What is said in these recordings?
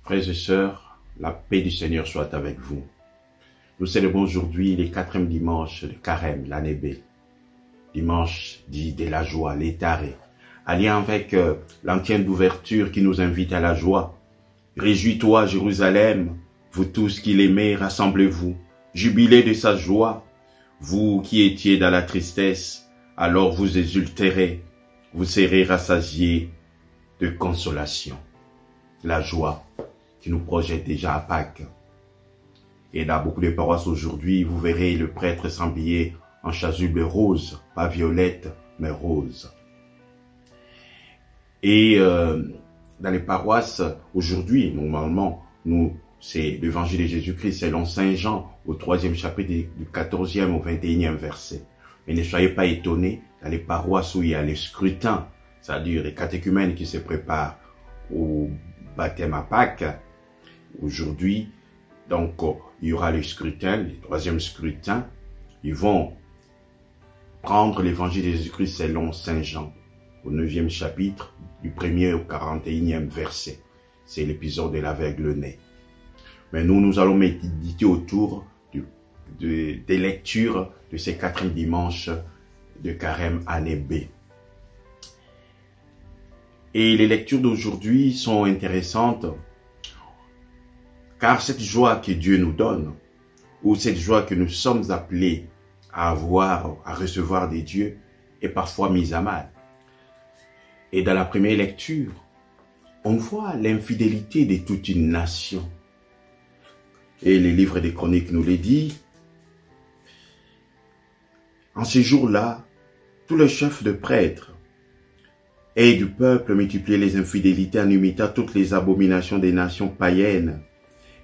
Frères et sœurs, la paix du Seigneur soit avec vous. Nous célébrons aujourd'hui les 4e dimanche de Carême, l'année B. Dimanche dit de la joie, l'étaré, alliant avec l'antienne d'ouverture qui nous invite à la joie. Réjouis-toi, Jérusalem, vous tous qui l'aimez, rassemblez-vous, jubilez de sa joie. Vous qui étiez dans la tristesse, alors vous exulterez, vous serez rassasiés de consolation. La joie qui nous projette déjà à Pâques. Et dans beaucoup de paroisses aujourd'hui, vous verrez le prêtre s'habiller en chasuble rose, pas violette, mais rose. Et dans les paroisses, aujourd'hui, normalement, c'est l'évangile de Jésus-Christ selon Saint Jean, au 3e chapitre du 14e au 21e verset. Mais ne soyez pas étonnés, dans les paroisses où il y a les scrutins, c'est-à-dire les catéchumènes qui se préparent au baptême à Pâques, aujourd'hui, donc il y aura le scrutin, le 3e scrutin, ils vont prendre l'évangile de Jésus-Christ selon Saint Jean, au 9e chapitre, du 1er au 41e verset. C'est l'épisode de l'aveugle-né. Mais nous allons méditer autour des lectures de ces 4e dimanches de Carême année B. Et les lectures d'aujourd'hui sont intéressantes, car cette joie que Dieu nous donne, ou cette joie que nous sommes appelés à avoir, à recevoir des dieux, est parfois mise à mal. Et dans la première lecture, on voit l'infidélité de toute une nation. Et le livre des Chroniques nous le dit. En ces jours-là, tous les chefs de prêtres et du peuple multipliaient les infidélités en imitant toutes les abominations des nations païennes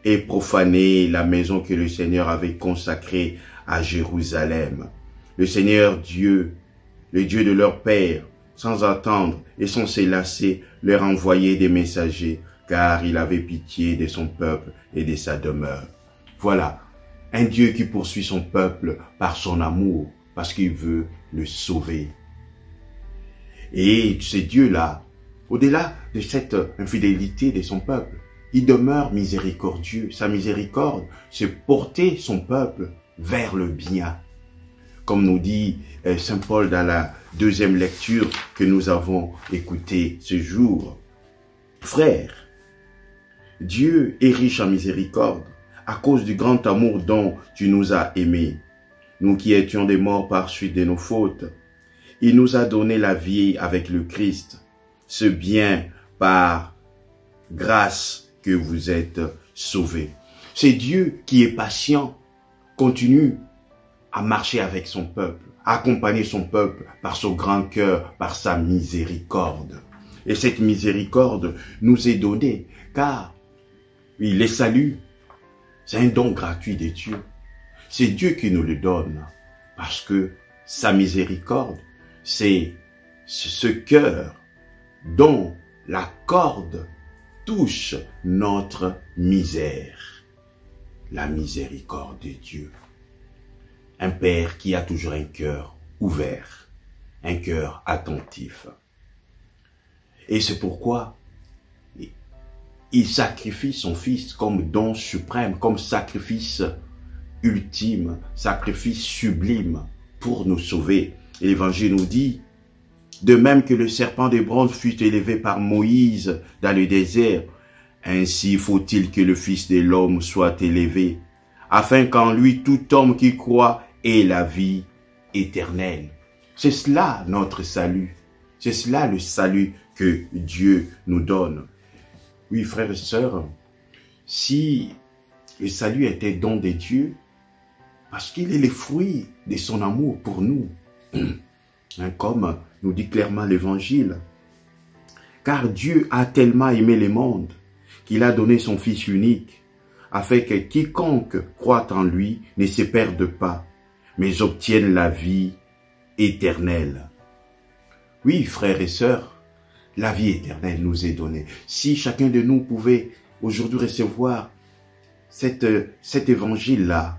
et profanaient la maison que le Seigneur avait consacrée à Jérusalem. Le Seigneur Dieu, le Dieu de leur père, sans attendre et sans se lasser, leur envoyait des messagers, car il avait pitié de son peuple et de sa demeure. Voilà, un Dieu qui poursuit son peuple par son amour, parce qu'il veut le sauver. Et ce Dieu-là, au-delà de cette infidélité de son peuple, il demeure miséricordieux. Sa miséricorde, c'est porter son peuple vers le bien. Comme nous dit Saint Paul dans la 2e lecture que nous avons écoutée ce jour. Frères, Dieu est riche en miséricorde à cause du grand amour dont tu nous as aimés. Nous qui étions des morts par suite de nos fautes, il nous a donné la vie avec le Christ. Ce bien par grâce que vous êtes sauvés. C'est Dieu qui est patient, continue à marcher avec son peuple, à accompagner son peuple par son grand cœur, par sa miséricorde. Et cette miséricorde nous est donnée, car oui, les saluts, c'est un don gratuit de Dieu. C'est Dieu qui nous le donne, parce que sa miséricorde, c'est ce cœur dont la corde touche notre misère. La miséricorde de Dieu. Un Père qui a toujours un cœur ouvert, un cœur attentif. Et c'est pourquoi il sacrifie son Fils comme don suprême, comme sacrifice ultime, sacrifice sublime pour nous sauver. Et l'Évangile nous dit, de même que le serpent de bronze fut élevé par Moïse dans le désert, ainsi faut-il que le Fils de l'homme soit élevé, afin qu'en lui tout homme qui croit ait la vie éternelle. C'est cela notre salut. C'est cela le salut que Dieu nous donne. Oui, frères et sœurs, si le salut était don de Dieu, parce qu'il est le fruit de son amour pour nous, comme nous dit clairement l'Évangile. Car Dieu a tellement aimé le monde qu'il a donné son Fils unique, afin que quiconque croit en lui ne se perde pas, mais obtienne la vie éternelle. Oui, frères et sœurs, la vie éternelle nous est donnée. Si chacun de nous pouvait aujourd'hui recevoir cet évangile-là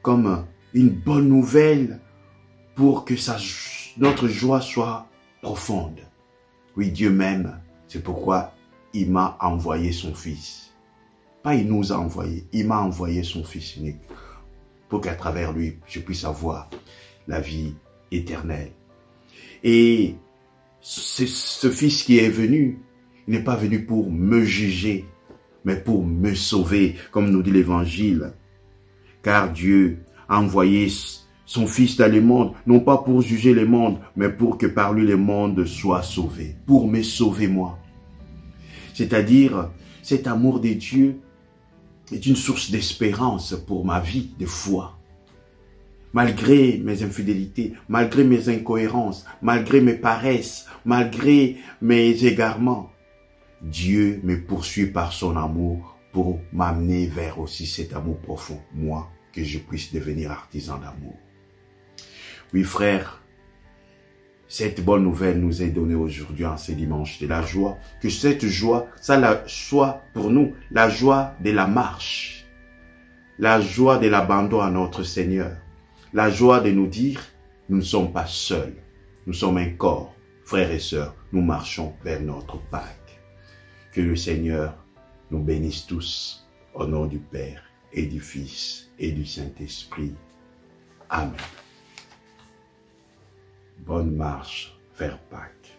comme une bonne nouvelle pour que notre joie soit profonde. Oui, Dieu m'aime, c'est pourquoi il m'a envoyé son Fils. Pas il nous a envoyés, il m'a envoyé son Fils unique pour qu'à travers lui, je puisse avoir la vie éternelle. Et ce Fils qui est venu, il n'est pas venu pour me juger, mais pour me sauver, comme nous dit l'Évangile. Car Dieu a envoyé son Fils dans le monde, non pas pour juger le monde, mais pour que par lui le monde soit sauvé, pour me sauver moi. C'est-à-dire, cet amour de Dieu est une source d'espérance pour ma vie de foi. Malgré mes infidélités, malgré mes incohérences, malgré mes paresses, malgré mes égarements, Dieu me poursuit par son amour pour m'amener vers aussi cet amour profond, moi, que je puisse devenir artisan d'amour. Oui, frère, cette bonne nouvelle nous est donnée aujourd'hui en ce dimanche de la joie. Que cette joie, ça soit pour nous la joie de la marche, la joie de l'abandon à notre Seigneur, la joie de nous dire, nous ne sommes pas seuls, nous sommes un corps, frères et sœurs, nous marchons vers notre Pâques. Que le Seigneur nous bénisse tous, au nom du Père et du Fils et du Saint-Esprit. Amen. Bonne marche vers Pâques.